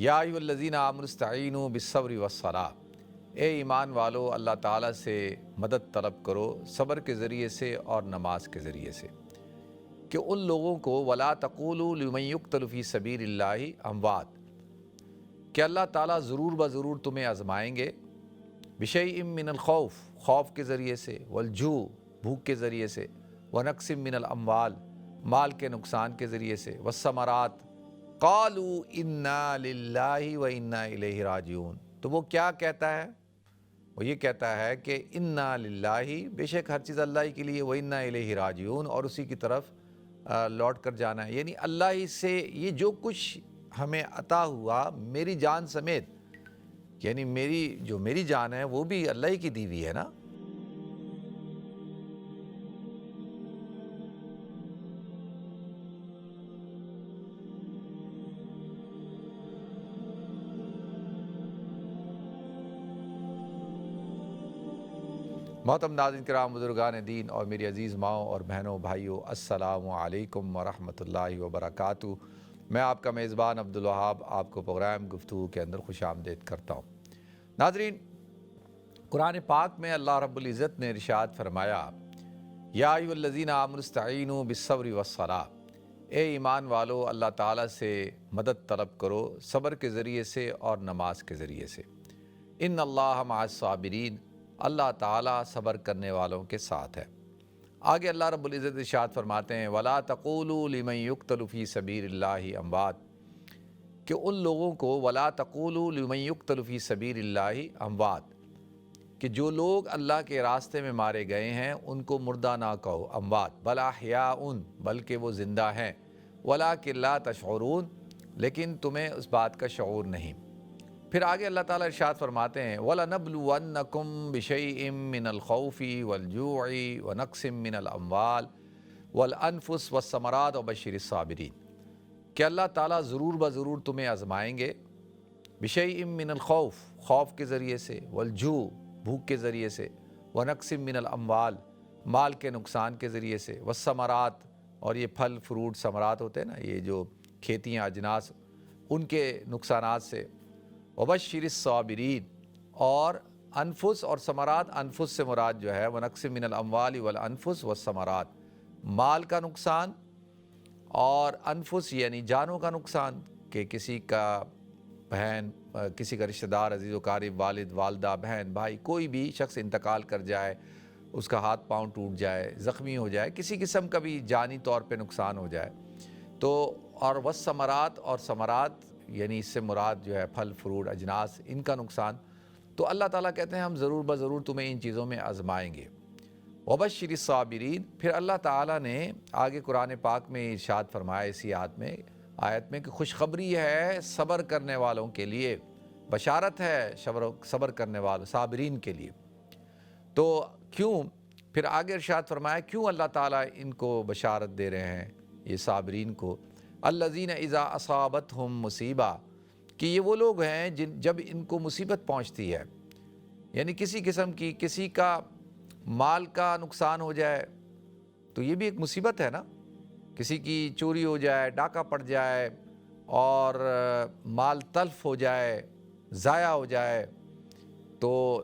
یا ایھا الذین آمنوا استعینوا بالصبر والصلاۃ، اے ایمان والو اللہ تعالیٰ سے مدد طلب کرو صبر کے ذریعے سے اور نماز کے ذریعے سے، کہ ان لوگوں کو ولا تقولوا لمن یقتل فی سبیل اللہ اموات، کہ اللہ تعالیٰ ضرور بضرور تمہیں آزمائیں گے، بشیء من الخوف، خوف کے ذریعے سے، والجوع، بھوک کے ذریعے سے، ونقص من الاموال، مال کے نقصان کے ذریعے سے، والثمرات، قالوا انا للہ و انا الیہ راجعون، تو وہ کیا کہتا ہے؟ وہ یہ کہتا ہے کہ انا للہ، بے شک ہر چیز اللہ ہی کے لیے، و انا الیہ راجعون، اور اسی کی طرف لوٹ کر جانا ہے، یعنی اللہ ہی سے یہ جو کچھ ہمیں عطا ہوا میری جان سمیت، یعنی میری جان ہے وہ بھی اللہ ہی کی دی ہوئی ہے نا۔ محترم ناظرین کرام، بزرگان دین اور میری عزیز ماؤں اور بہنوں بھائیوں، السلام علیکم ورحمۃ اللہ وبرکاتہ۔ میں آپ کا میزبان عبدالوہاب آپ کو پروگرام گفتگو کے اندر خوش آمدید کرتا ہوں۔ ناظرین، قرآن پاک میں اللہ رب العزت نے ارشاد فرمایا، یا ایھا الذین آمنوا استعینوا بالصبر والصلاۃ، اے ایمان والو اللہ تعالیٰ سے مدد طلب کرو صبر کے ذریعے سے اور نماز کے ذریعے سے، ان اللہ مع الصابرین، اللہ تعالیٰ صبر کرنے والوں کے ساتھ ہے۔ آگے اللہ رب العزت ارشاد فرماتے ہیں، وَلَا تَقُولُوا لِمَن يُقْتَلُ فِي سَبِيلِ اللَّهِ اموات، کہ ان لوگوں کو وَلَا تَقُولُوا لِمَن يُقْتَلُ فِي سَبِيلِ اللَّهِ اموات، کہ جو لوگ اللہ کے راستے میں مارے گئے ہیں ان کو مردہ نہ کہو، اموات، بل احیاء، بلکہ وہ زندہ ہیں، وَلَٰكِن لَا تَشْعُرُونَ، لیکن تمہیں اس بات کا شعور نہیں۔ پھر آگے اللہ تعالیٰ ارشاد فرماتے ہیں، وَلَنَبْلُوَنَّكُمْ بِشَيْءٍ مِّنَ الْخَوْفِ وَالْجُوعِ وَنَقْصٍ مِّنَ الْأَمْوَالِ وَالْأَنفُسِ وَالثَّمَرَاتِ وَبَشِّرِ الصَّابِرِينَ، کہ اللہ تعالیٰ ضرور بضرور تمہیں آزمائیں گے، بِشَيْءٍ مِّنَ الْخَوْفِ، خوف کے ذریعے سے، وَالْجُوعِ، بھوک کے ذریعے سے، وَنَقْصٍ مِّنَ الْأَمْوَالِ، مال کے نقصان کے ذریعے سے، وَالثَّمَرَاتِ، اور یہ پھل فروٹ ثمرات ہوتے ہیں نا، یہ جو کھیتیاں اجناس، ان کے نقصانات سے، وبشر الصابرین، اور انفس اور ثمرات، انفس سے مراد جو ہے ونقص من الاموال والانفس والثمرات، مال کا نقصان اور انفس یعنی جانوں کا نقصان، کہ کسی کا بہن، کسی کا رشتہ دار، عزیز و قارب، والد والدہ، بہن بھائی، کوئی بھی شخص انتقال کر جائے، اس کا ہاتھ پاؤں ٹوٹ جائے، زخمی ہو جائے، کسی قسم کا بھی جانی طور پہ نقصان ہو جائے تو، اور والثمرات، اور ثمرات یعنی اس سے مراد جو ہے پھل فروٹ اجناس، ان کا نقصان، تو اللہ تعالیٰ کہتے ہیں ہم ضرور بضرور تمہیں ان چیزوں میں آزمائیں گے۔ وبشر الصابرین، پھر اللہ تعالیٰ نے آگے قرآن پاک میں ارشاد فرمایا اسی آیت میں کہ خوشخبری ہے صبر کرنے والوں کے لیے، بشارت ہے صبر کرنے والوں صابرین کے لیے۔ تو کیوں؟ پھر آگے ارشاد فرمایا کیوں اللہ تعالیٰ ان کو بشارت دے رہے ہیں، یہ صابرین کو، الذین اذا اصابتہم مصیبہ، کہ یہ وہ لوگ ہیں جب ان کو مصیبت پہنچتی ہے، یعنی کسی قسم کی، کسی کا مال کا نقصان ہو جائے تو یہ بھی ایک مصیبت ہے نا، کسی کی چوری ہو جائے، ڈاکہ پڑ جائے اور مال تلف ہو جائے، ضائع ہو جائے، تو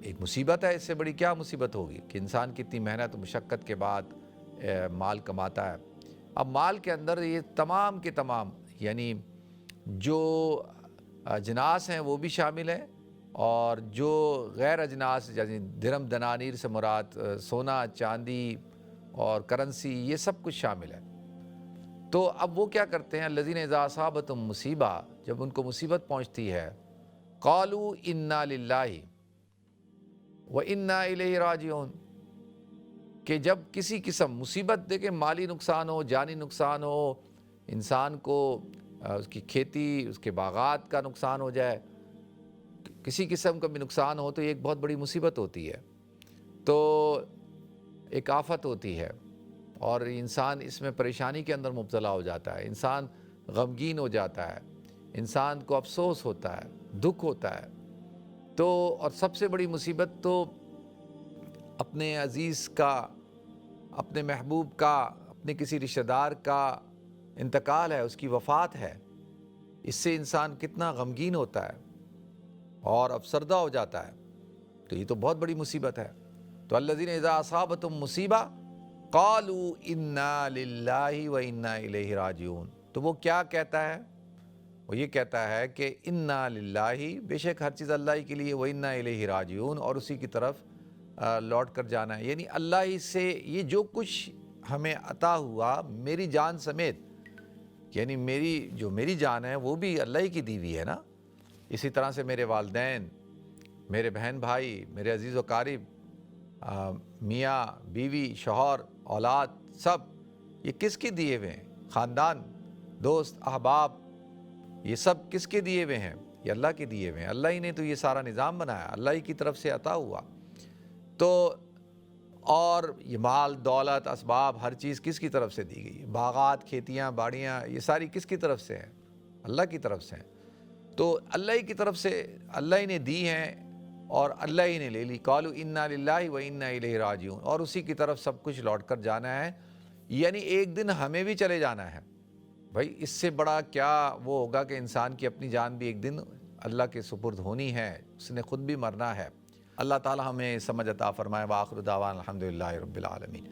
ایک مصیبت ہے۔ اس سے بڑی کیا مصیبت ہوگی کہ انسان کتنی محنت و مشقت کے بعد مال کماتا ہے۔ اب مال کے اندر یہ تمام کے تمام، یعنی جو اجناس ہیں وہ بھی شامل ہیں، اور جو غیر اجناس، یعنی درہم دنانیر سے مراد سونا چاندی اور کرنسی، یہ سب کچھ شامل ہے۔ تو اب وہ کیا کرتے ہیں، الذین اذا اصابتہم مصیبہ، جب ان کو مصیبت پہنچتی ہے، قالوا انا للہ و انا الیہ راجعون، کہ جب کسی قسم مصیبت، دیکھیں مالی نقصان ہو، جانی نقصان ہو، انسان کو اس کی کھیتی، اس کے باغات کا نقصان ہو جائے، کسی قسم کا بھی نقصان ہو تو یہ ایک بہت بڑی مصیبت ہوتی ہے، تو ایک آفت ہوتی ہے، اور انسان اس میں پریشانی کے اندر مبتلا ہو جاتا ہے، انسان غمگین ہو جاتا ہے، انسان کو افسوس ہوتا ہے، دکھ ہوتا ہے۔ تو اور سب سے بڑی مصیبت تو اپنے عزیز کا، اپنے محبوب کا، اپنے کسی رشتہ دار کا انتقال ہے، اس کی وفات ہے۔ اس سے انسان کتنا غمگین ہوتا ہے اور افسردہ ہو جاتا ہے، تو یہ تو بہت بڑی مصیبت ہے۔ تو الذین اذا اصابتہم مصیبہ قالوا انا للہ و انا الیہ راجعون، تو وہ کیا کہتا ہے؟ وہ یہ کہتا ہے کہ انا للہ، بے شک ہر چیز اللہ ہی کے لیے، و انا الیہ راجعون، اور اسی کی طرف لوٹ کر جانا ہے۔ یعنی اللہ ہی سے یہ جو کچھ ہمیں عطا ہوا میری جان سمیت، یعنی میری جان ہے وہ بھی اللہ ہی کی دی ہوئی ہے نا، اسی طرح سے میرے والدین، میرے بہن بھائی، میرے عزیز و قارب، میاں بیوی، شوہر، اولاد، سب یہ کس کے دیے ہوئے ہیں؟ خاندان، دوست، احباب، یہ سب کس کے دیے ہوئے ہیں؟ یہ اللہ کے دیے ہوئے ہیں۔ اللہ ہی نے تو یہ سارا نظام بنایا، اللہ ہی کی طرف سے عطا ہوا۔ تو اور یہ مال، دولت، اسباب، ہر چیز کس کی طرف سے دی گئی؟ باغات، کھیتیاں، باڑیاں، یہ ساری کس کی طرف سے ہیں؟ اللہ کی طرف سے ہیں۔ تو اللہ ہی کی طرف سے اللہ ہی نے دی ہیں اور اللہ ہی نے لے لی۔ قالوا انا للہ و انا الیہ راجعون، اور اسی کی طرف سب کچھ لوٹ کر جانا ہے، یعنی ایک دن ہمیں بھی چلے جانا ہے۔ بھائی اس سے بڑا کیا وہ ہوگا کہ انسان کی اپنی جان بھی ایک دن اللہ کے سپرد ہونی ہے، اس نے خود بھی مرنا ہے۔ اللہ تعالی ہمیں سمجھ عطا فرمائے۔ وآخر دعوانا الحمدللہ رب العالمین۔